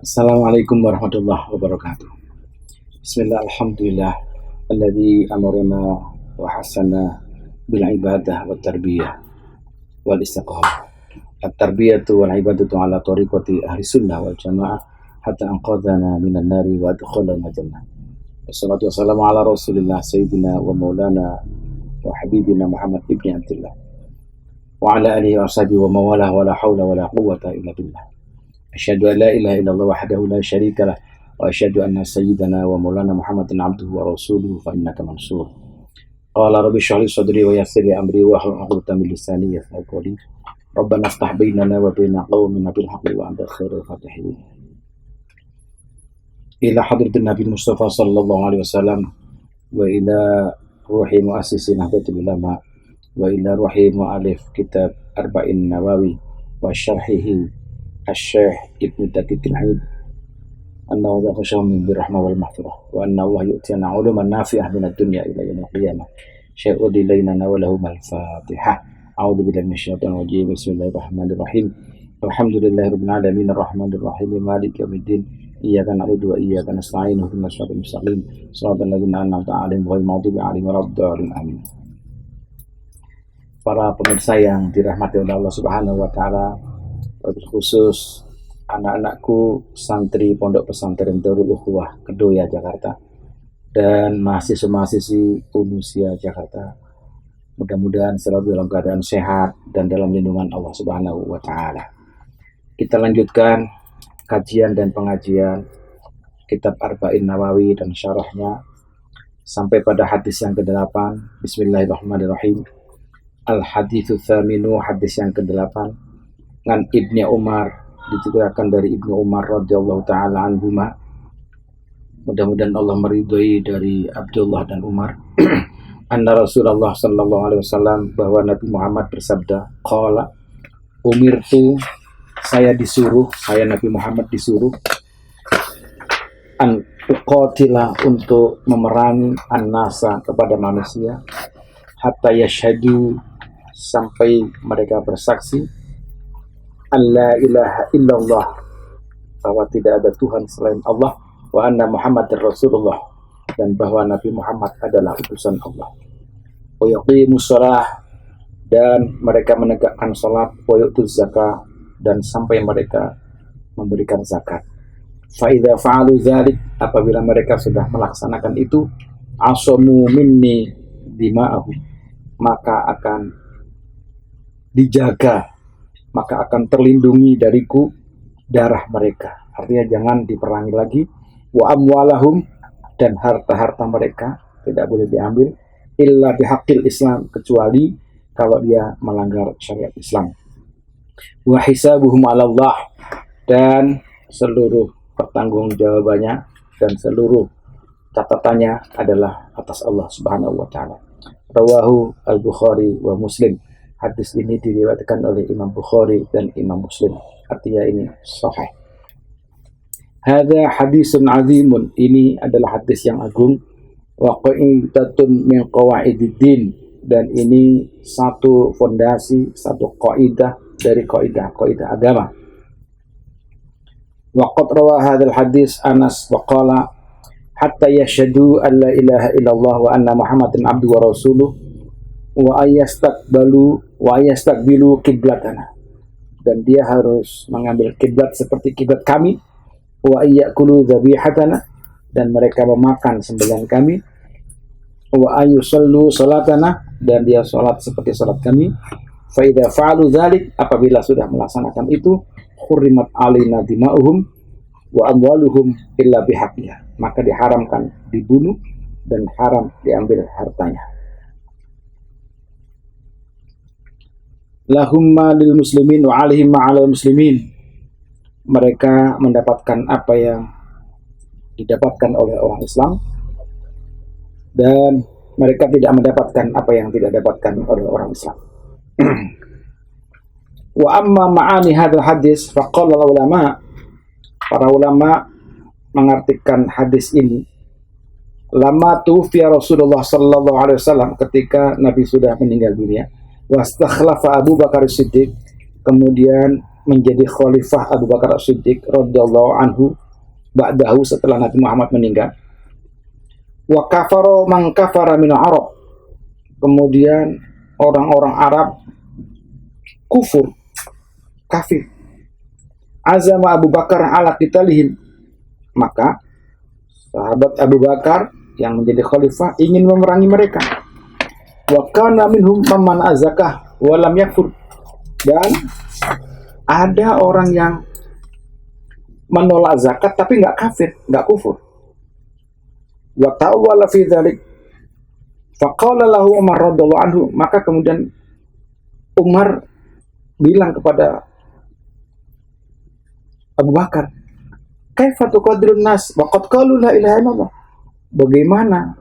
Assalamualaikum warahmatullahi wabarakatuh. Bismillah, alhamdulillah alladzi amarna wa hasana bil ibadah wa tarbiyah wal istiqamah. At-tarbiyatu wal ibadatu ala tariqati ahli sunnah wal jamaah hatta anqadhana minan nari wa adkhalana jannah. Wassalatu wassalamu ala Rasulillah sayyidina wa maulana wa habibina Muhammad ibni Abdullah wa ala alihi wa sahbihi wa mawalah wa la hawla wa la quwwata illa billah. Asyhadu an la ilaha illallah wahdahu la syarika lah wa asyhadu anna sayyidana wa maulana Muhammadan abduhu wa rasuluhu fa innaka mansur. Qala rabbi shrah li sadri wa yassir li amri wa hlul 'uqdatam min lisani yafqahu qawli. Rabbana iftah bainana wa baina qaumina bil haqqi wa anta khairul fatihin. Ila hadratin Nabi Mustafa sallallahu alaihi wasallam wa ila ruhi muassisi Nahdlatul Ulama wa ila ruhi mu'alif kitab Arba'in Nawawi wa syarhihi Asy-Syaikh Ibnu Daqiq al-Aid annahu dzakara min birrahmah wal maghfirah wa anna Allah yu'tina 'uluman nafi'ah min ad-dunya ila yaumil qiyamah. Syai'un ilaina wa lahum al-Fatihah. A'udzu billahi minasyaitonir rajim. Bismillahirrahmanirrahim. Alhamdulillahirabbil alamin arrahmanir rahim maliki yaumiddin. Iyyaka na'budu wa iyyaka nasta'in ihdinas siratal mustaqim. Shiratal ladzina an'amta 'alaihim ghairil maghdubi 'alaihim waladdallin. Amin. Para pemirsa yang dirahmati oleh Allah Subhanahu wa taala, khusus anak-anakku santri Pondok Pesantren Darul Ukhuwah Kedoya Jakarta dan mahasiswa-mahasiswi Unusia Jakarta, mudah-mudahan selalu dalam keadaan sehat dan dalam lindungan Allah Subhanahu wa taala. Kita lanjutkan kajian dan pengajian kitab Arba'in Nawawi dan syarahnya sampai pada hadis yang ke-8. Bismillahirrahmanirrahim. Al-haditsu tsaminu, hadis yang ke-8. Ngan Ibni Umar, diceritakan dari Ibnu Umar radhiyallahu taala anhuma. Mudah-mudahan Allah meridhoi dari Abdullah dan Umar. Anna Rasulullah sallallahu alaihi wasallam, bahwa Nabi Muhammad bersabda, qala umirtu, saya Nabi Muhammad disuruh an uqatila, untuk memerangi an-nasa, kepada manusia, hatta yashhadu, sampai mereka bersaksi alla ilaha illallah, bahwa tidak ada Tuhan selain Allah, wa anna Muhammadar Rasulullah, dan bahwa Nabi Muhammad adalah utusan Allah. Wa yuqimus shalah, dan mereka menegakkan salat, wa yu'tuz zakah, dan sampai mereka memberikan zakat. Fa idza fa'alu dzalik, apabila mereka sudah melaksanakan itu, asamu minni dima'ahum, maka akan dijaga, maka akan terlindungi dariku darah mereka. Artinya jangan diperangi lagi. Wa amwalahum, dan harta-harta mereka tidak boleh diambil, illa bihaqqil Islam, kecuali kalau dia melanggar syariat Islam. Wa hisabuhum 'ala Allah, dan seluruh pertanggungjawabannya dan seluruh catatannya adalah atas Allah Subhanahu wa taala. Rawahu al-Bukhari wa Muslim. Hadis ini diriwayatkan oleh Imam Bukhari dan Imam Muslim. Artinya ini sahih. Hadza hadisun azimun, ini adalah hadis yang agung. Wa qaidatun min qawaididdin, dan ini satu fondasi, satu kaidah dari kaidah agama. Wa qad rawa hadzal hadis Anas wa qala hatta yashhadu an la ilaha illallah wa anna Muhammadan abduhu wa rasuluh wa ayastakbilu kiblatana, dan dia harus mengambil kiblat seperti kiblat kami, wa ayakulu dhabihatana, dan mereka memakan sembelihan kami, wa ayusallu salatana, dan dia salat seperti salat kami. Fa idza fa'alu dzalik, apabila sudah melaksanakan itu, hurrimat alaina dima'uhum wa amwaluhum illa bihaqqiha, maka diharamkan dibunuh dan haram diambil hartanya. Lahum ma lil muslimin wa alaihim ma 'alal muslimin, mereka mendapatkan apa yang didapatkan oleh orang Islam, dan mereka tidak mendapatkan apa yang tidak didapatkan oleh orang Islam. Wa amma ma'ani hadzal hadis, faqala ulama, para ulama mengartikan hadis ini, lama tufiya Rasulullah sallallahu alaihi wasallam, ketika Nabi sudah meninggal dunia, wastakhlafa Abu Bakar Siddiq, kemudian menjadi khalifah Abu Bakar As-Siddiq radhiyallahu anhu ba'dahu setelah Nabi Muhammad meninggal. Wa kafara man kafara min Arab. Kemudian orang-orang Arab kufur, kafir. Azama Abu Bakar ala qitalihim. Maka sahabat Abu Bakar yang menjadi khalifah ingin memerangi mereka. Wa kana minhum man azakah wa lam yakfur. Dan ada orang yang menolak zakat tapi nggak kafir, nggak kufur. Wa ta'awwala fi dzalik. Faqala lahu Umar radhiyallahu anhu, maka kemudian Umar bilang kepada Abu Bakar, "Kaifa tuqadirun nas wa qad qalu la ilaha illallah?" Bagaimana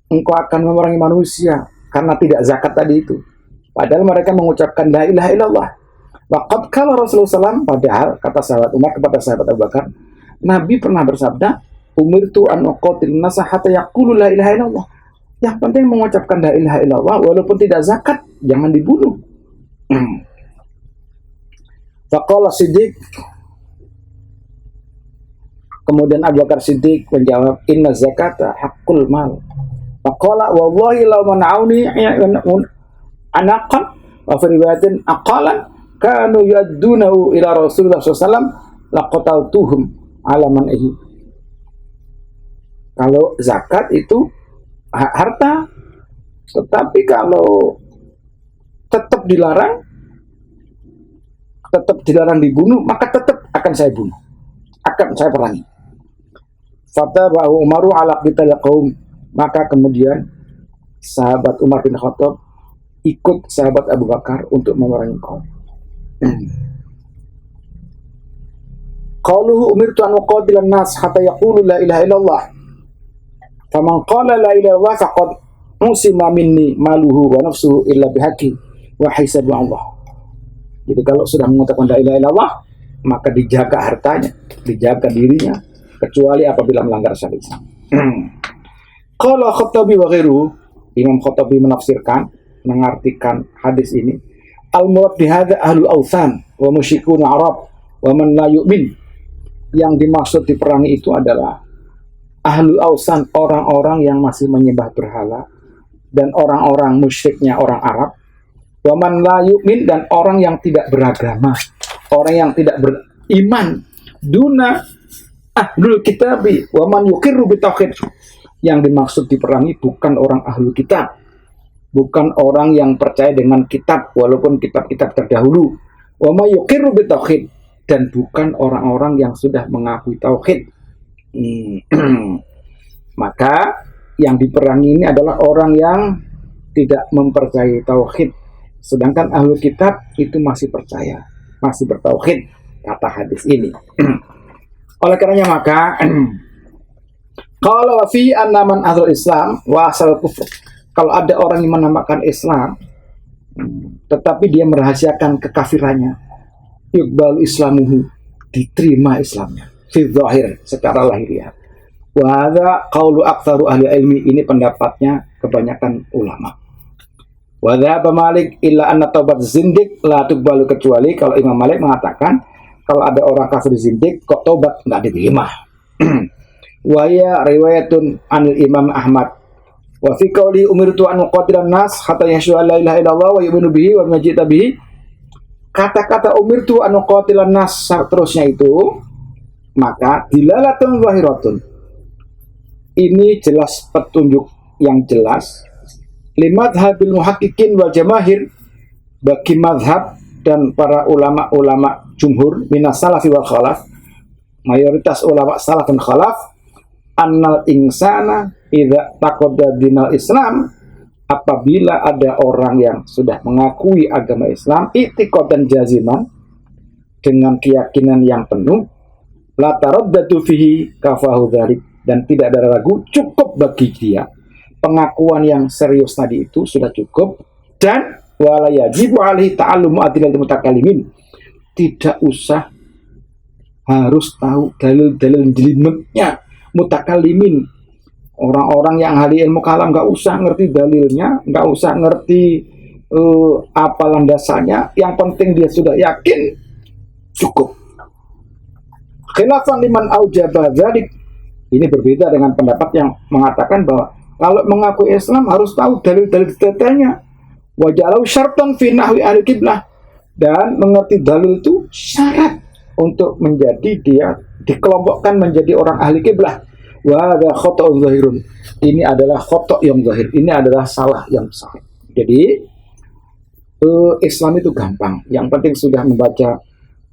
engkau akan memerangi manusia karena tidak zakat tadi itu? Padahal mereka mengucapkan la ilaha illallah. Waqad qala Rasulullah SAW, padahal kata sahabat Umar kepada sahabat Abu Bakar, Nabi pernah bersabda, "Umirtu an uqatil nasa hatta yaqulu la ilaha illallah." Yang penting mengucapkan la ilaha illallah walaupun tidak zakat, jangan dibunuh. Faqala Siddiq, kemudian Abu Bakar Siddiq menjawab, "Inna zakata haqqul mal." Faqala wallahi law man'auni anaqan wa fi riwayatin aqalan kanu yaddunahu ila Rasulullah SAW laqataltuhum ala man'ihi. Kalau zakat itu hak harta, tetapi kalau tetap dilarang dibunuh, maka tetap akan saya bunuh, akan saya perangi. Fatabahu Umaru ala qital qaum, maka kemudian sahabat Umar bin Khattab ikut sahabat Abu Bakar untuk memerangi kaum. Qaluhu umirtu an uqatilan nas hatta yaqulu la ilaha illallah. Faman qala la ilaha illallah faqad musima minni maluhu wa nafsuhu illa bihaqqi wa hisabu Allah. Jadi kalau sudah mengatakan la ilaha illallah, maka dijaga hartanya, dijaga dirinya, kecuali apabila melanggar syariat. Qala Khattabi wa ghairuhu, Imam Khattabi menafsirkan, mengartikan hadis ini, al-murad bihadza ahlul awthan wa musyrikun Arab wa man la yu'min. Yang dimaksud diperangi itu adalah ahlul awthan, orang-orang yang masih menyembah berhala, dan orang-orang musyriknya orang Arab, wa man la yu'min, dan orang yang tidak beragama, orang yang tidak beriman, duna ahlul kitabi wa man yuqirru bitauhid. Yang dimaksud diperangi bukan orang ahlul kitab, bukan orang yang percaya dengan kitab walaupun kitab-kitab terdahulu, wa may yuqirru bitauhid, dan bukan orang-orang yang sudah mengakui tauhid. Maka yang diperangi ini adalah orang yang tidak mempercayai tauhid, sedangkan ahlul kitab itu masih percaya, masih bertauhid, kata hadis ini. Oleh karenanya maka kalau fi annaman ahlul Islam wa asal kufur, kalau ada orang yang menamakan Islam tetapi dia merahasiakan kekafirannya, yuqbalu islamuhu, diterima Islamnya fi zahir, secara lahiriah. Wa hadza qaulu aktsaru ahli ilmi, ini pendapatnya kebanyakan ulama. Wa dzahaba Malik illa anna taubat zindiq la tuqbalu, kecuali kalau Imam Malik mengatakan kalau ada orang kafir zindiq kok taubat enggak diterima. Wa ya riwayatun anil Imam Ahmad wa fi qauli umirtu an uqatilan nas hatta yashhadu la ilaha illallah wa yu'minu bihi wa majita bihi. Kata-kata umirtu an uqatilan nas terusnya itu, maka dilalatun zahiratun, ini jelas petunjuk yang jelas, limadhabil muhaqqiqin wal jamahir, bagi madhab dan para ulama-ulama jumhur minas salafi wal khalaf, mayoritas ulama salaf dan khalaf, annal insana idza taqaddada dinal Islam, apabila ada orang yang sudah mengakui agama Islam i'tiqadan jaziman, dengan keyakinan yang penuh, la taraddadu fihi kafahu dzalik, dan tidak ada ragu, cukup bagi dia pengakuan yang serius tadi itu sudah cukup. Dan wala yajibu alaihi ta'allumu adillatil mutakallimin, tidak usah harus tahu dalil-dalil jelimetnya mutakallimin, orang-orang yang ahli ilmu kalam, nggak usah ngerti dalilnya, nggak usah ngerti apa landasannya, yang penting dia sudah yakin cukup. Khilafan liman aujaba dzalik, ini berbeda dengan pendapat yang mengatakan bahwa kalau mengaku Islam harus tahu dalil-dalil detailnya. Wajalau syartan fi nahwi ahli qiblah, dan mengerti dalil itu syarat untuk menjadi dia dikelompokkan menjadi orang ahli qiblah. Wa hadza khata'un zahirun. Ini adalah khata' yang zahir. Ini adalah salah yang besar. Jadi Islam itu gampang. Yang penting sudah membaca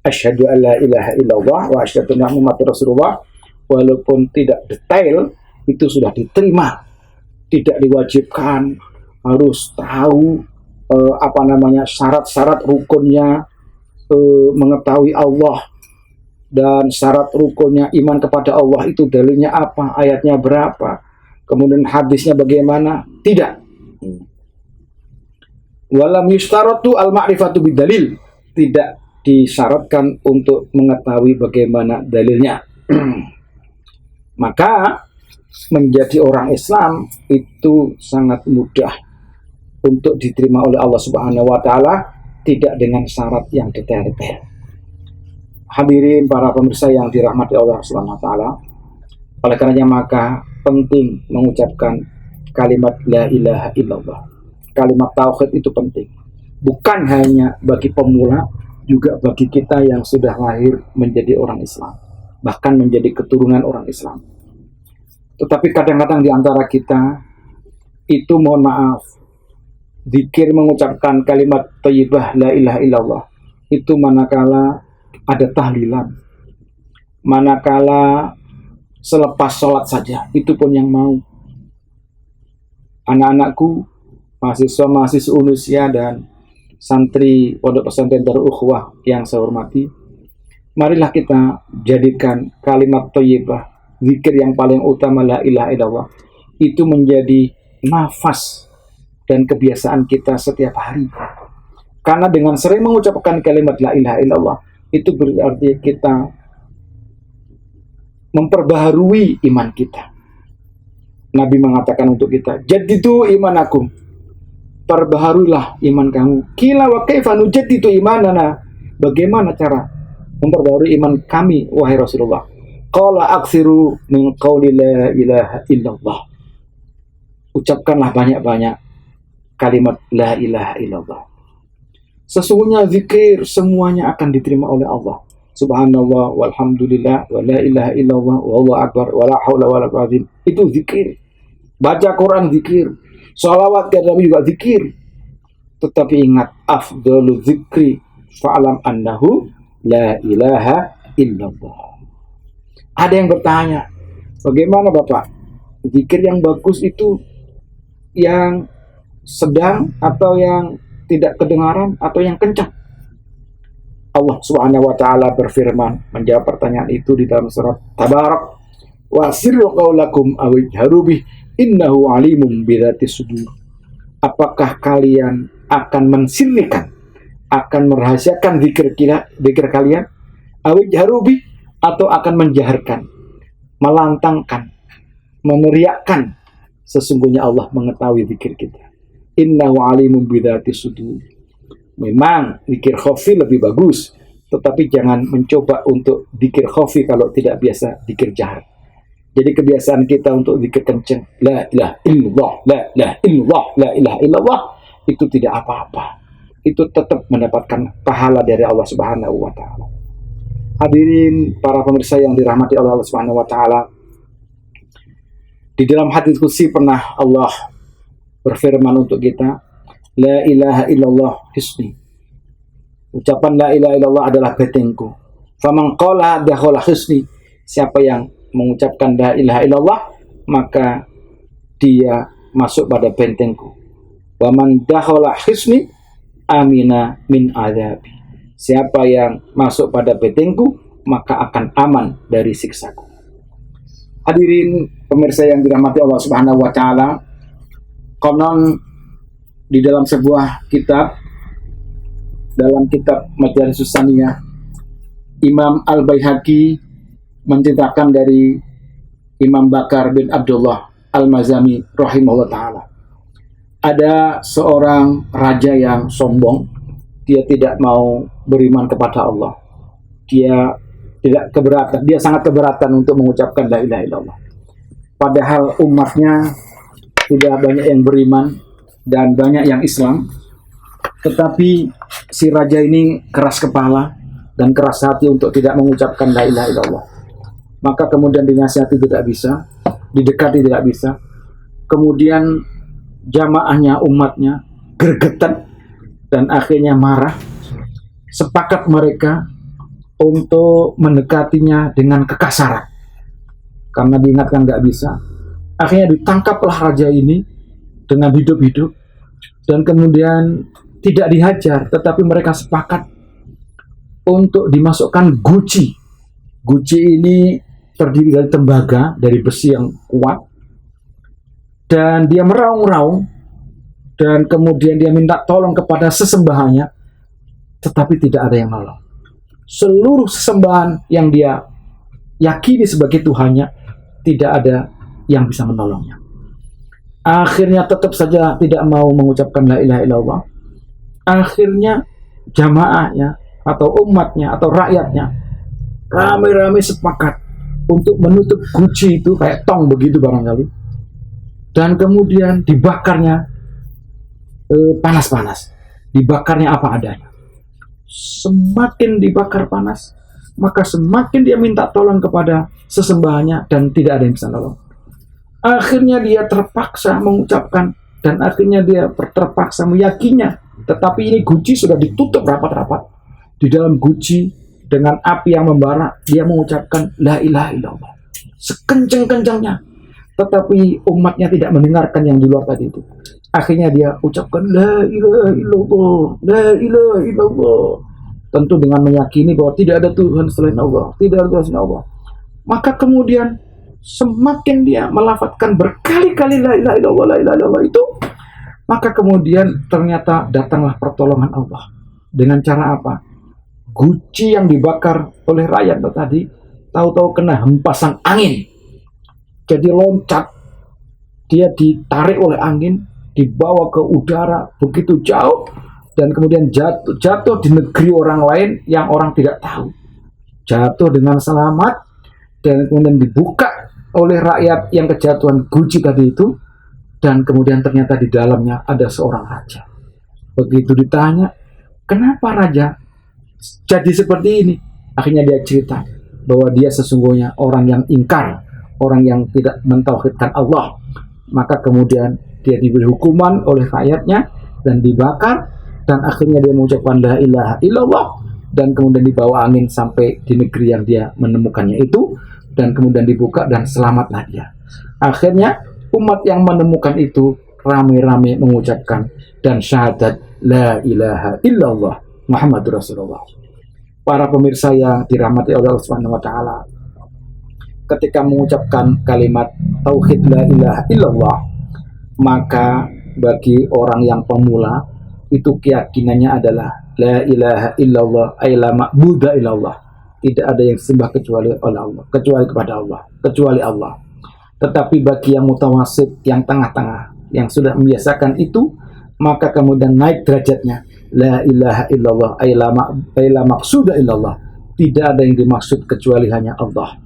asyhadu alla ilaha illallah wa asyhadu anna muhammadar rasulullah, walaupun tidak detail itu sudah diterima. Tidak diwajibkan harus tahu syarat-syarat rukunnya, mengetahui Allah dan syarat rukunnya iman kepada Allah itu dalilnya apa, ayatnya berapa, kemudian hadisnya bagaimana. Tidak. Walam yustaratu al-ma'rifatu bidalil, tidak disyaratkan untuk mengetahui bagaimana dalilnya. Maka menjadi orang Islam itu sangat mudah untuk diterima oleh Allah Subhanahu wa taala, tidak dengan syarat yang detail-detail. Hadirin para pemirsa yang dirahmati Allah Subhanahu wa taala, oleh karenanya maka penting mengucapkan kalimat la ilaha illallah. Kalimat tauhid itu penting. Bukan hanya bagi pemula, juga bagi kita yang sudah lahir menjadi orang Islam, bahkan menjadi keturunan orang Islam. Tetapi kadang-kadang di antara kita itu, mohon maaf, zikir mengucapkan kalimat thayyibah la ilaha illallah itu manakala ada tahlilan, manakala selepas sholat saja, itu pun yang mau. Anak-anakku, mahasiswa-mahasiswa Unusia dan santri Pondok Pesantren Darul Ukhwah yang saya hormati, marilah kita jadikan kalimat thayyibah, zikir yang paling utama la ilaha illallah, itu menjadi nafas dan kebiasaan kita setiap hari. Karena dengan sering mengucapkan kalimat la ilaha illallah, itu berarti kita memperbaharui iman kita. Nabi mengatakan untuk kita, jadidu imanakum, perbaharuilah iman kamu. Qila wa kaifa nujaddidu imanana, bagaimana cara memperbaharui iman kami wahai Rasulullah? Qala aksiru min qawli la ilaha illallah, ucapkanlah banyak-banyak kalimat la ilaha illallah. Sesungguhnya zikir semuanya akan diterima oleh Allah. Subhanallah walhamdulillah wa la ilaha illallah wallahu akbar wa la haula wa la quwwata. Itu zikir. Baca Quran zikir, shalawat ke Nabi juga zikir. Tetapi ingat, afdalu zikri fa'alam annahu la ilaha illallah. Ada yang bertanya, bagaimana Bapak? Zikir yang bagus itu yang sedang atau yang tidak kedengaran atau yang kencang? Allah Subhanahu wa taala berfirman menjawab pertanyaan itu di dalam surat Tabarak, wa sirru qaulakum aw ijharu bih innahu alimun bidzati sudur. Apakah kalian akan mensirrikan, akan merahasiakan zikir kalian, aw ijharu bih, atau akan menjaharkan, melantangkan, meneriakkan? Sesungguhnya Allah mengetahui zikir kita. Innahu alimun bidzati sudur. Memang zikir khafi lebih bagus, tetapi jangan mencoba untuk zikir khafi kalau tidak biasa zikir jahar. Jadi kebiasaan kita untuk zikir kenceng, la ilaha illallah, la ilaha illallah, la ilaha illallah, itu tidak apa-apa. Itu tetap mendapatkan pahala dari Allah Subhanahu wa taala. Hadirin para pemirsa yang dirahmati oleh Allah Subhanahu wa taala, di dalam hadits qudsi pernah Allah berfirman untuk kita, la ilaha illallah hisni. Ucapan la ilaha illallah adalah betengku. Faman qala dakhala hisni. Siapa yang mengucapkan la ilaha illallah, maka dia masuk pada bentengku. Wa man dakhala hisni amina min adzabi. Siapa yang masuk pada bentengku, maka akan aman dari siksaku. Hadirin pemirsa yang dirahmati Allah Subhanahu wa taala, konon di dalam sebuah kitab, dalam kitab Majalisus Saniyah, Imam Al-Baihaqi menceritakan dari Imam Bakar bin Abdullah Al-Mazami rahimahullah ta'ala. Ada seorang raja yang sombong, dia tidak mau beriman kepada Allah. dia tidak keberatan, dia sangat keberatan untuk mengucapkan la ilaha illallah. Padahal umatnya tidak banyak yang beriman dan banyak yang Islam, tetapi si raja ini keras kepala dan keras hati untuk tidak mengucapkan la ilaha illallah. Maka kemudian dinasihati tidak bisa, didekati tidak bisa. Kemudian jamaahnya, umatnya gregetan dan akhirnya marah. Sepakat mereka untuk mendekatinya dengan kekasaran. Karena diingatkan nggak bisa. Akhirnya ditangkaplah raja ini dengan hidup-hidup. Dan kemudian tidak dihajar, tetapi mereka sepakat untuk dimasukkan guci. Guci ini terdiri dari tembaga, dari besi yang kuat. Dan dia meraung-raung. Dan kemudian dia minta tolong kepada sesembahannya. Tetapi tidak ada yang nolong. Seluruh sesembahan yang dia yakini sebagai Tuhannya, tidak ada yang bisa menolongnya. Akhirnya tetap saja tidak mau mengucapkan la ilaha illallah. Akhirnya jamaahnya atau umatnya atau rakyatnya ramai-ramai sepakat untuk menutup guci itu kayak tong begitu barangkali, dan kemudian dibakarnya panas-panas, dibakarnya apa adanya. Semakin dibakar panas, maka semakin dia minta tolong kepada sesembahannya dan tidak ada yang bisa nolong. Akhirnya dia terpaksa mengucapkan dan akhirnya dia terpaksa meyakinnya. Tetapi ini guci sudah ditutup rapat-rapat. Di dalam guci dengan api yang membara, dia mengucapkan la ilaha illallah sekencang-kencangnya. Tetapi umatnya tidak mendengarkan yang di luar tadi itu. Akhirnya dia ucapkan la ilaha illallah, la ilaha illallah. Tentu dengan meyakini bahwa tidak ada Tuhan selain Allah, tidak ada Tuhan selain Allah. Maka kemudian semakin dia melafadzkan berkali-kali la ilaha illallah, la ilaha illallah itu, maka kemudian ternyata datanglah pertolongan Allah. Dengan cara apa? Guci yang dibakar oleh rakyat tadi, tahu-tahu kena hempasan angin. Jadi loncat, dia ditarik oleh angin, dibawa ke udara begitu jauh, dan kemudian jatuh di negeri orang lain yang orang tidak tahu. Jatuh dengan selamat, dan kemudian dibuka oleh rakyat yang kejatuhan guci tadi itu, dan kemudian ternyata di dalamnya ada seorang raja. Begitu ditanya, kenapa raja jadi seperti ini? Akhirnya dia cerita bahwa dia sesungguhnya orang yang ingkar, orang yang tidak mentauhidkan Allah. Maka kemudian dia diberi hukuman oleh rakyatnya dan dibakar, dan akhirnya dia mengucapkan la ilaha illallah, dan kemudian dibawa angin sampai di negeri yang dia menemukannya itu, dan kemudian dibuka dan selamatlah dia. Akhirnya umat yang menemukan itu ramai-ramai mengucapkan dan syahadat la ilaha illallah Muhammadur Rasulullah. Para pemirsa yang dirahmati oleh Allah Subhanahu wa taala, ketika mengucapkan kalimat tauhid la ilaha illallah, maka bagi orang yang pemula itu keyakinannya adalah la ilaha illallah ay la ma'budu illallah. Tidak ada yang sembah kecuali oleh Allah, kecuali kepada Allah, kecuali Allah. Tetapi bagi yang mutawasid, yang tengah-tengah, yang sudah membiasakan itu, maka kemudian naik derajatnya. La ilaha illallah ay la maqsuda illallah. Tidak ada yang dimaksud kecuali hanya Allah.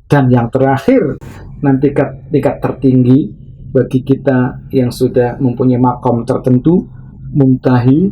Dan yang terakhir, nanti tingkat tertinggi bagi kita yang sudah mempunyai makom tertentu, muntahi,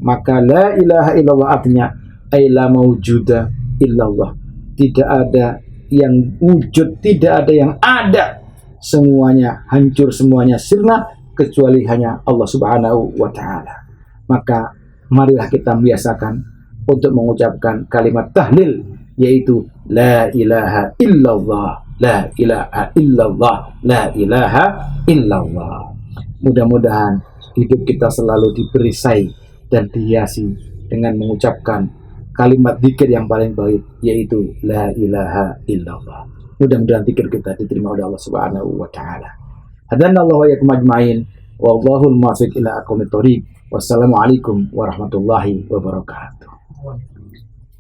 maka la ilaha illallah artinya ay la mawjuda illallah. Tidak ada yang wujud, tidak ada yang ada, semuanya hancur, semuanya sirna kecuali hanya Allah Subhanahu wa taala. Maka marilah kita biasakan untuk mengucapkan kalimat tahlil, yaitu la ilaha illallah, la ilaha illallah, la ilaha illallah. Mudah-mudahan hidup kita selalu diperisai dan dihiasi dengan mengucapkan kalimat zikir yang paling baik, yaitu la ilaha illallah. Mudah-mudahan zikir kita diterima oleh Allah Subhanahu wa taala. Hadanallahu wa iyyakum ajmain. Wallahul muwaffiq ila aqwamit thoriq. Wassalamualaikum warahmatullahi wabarakatuh.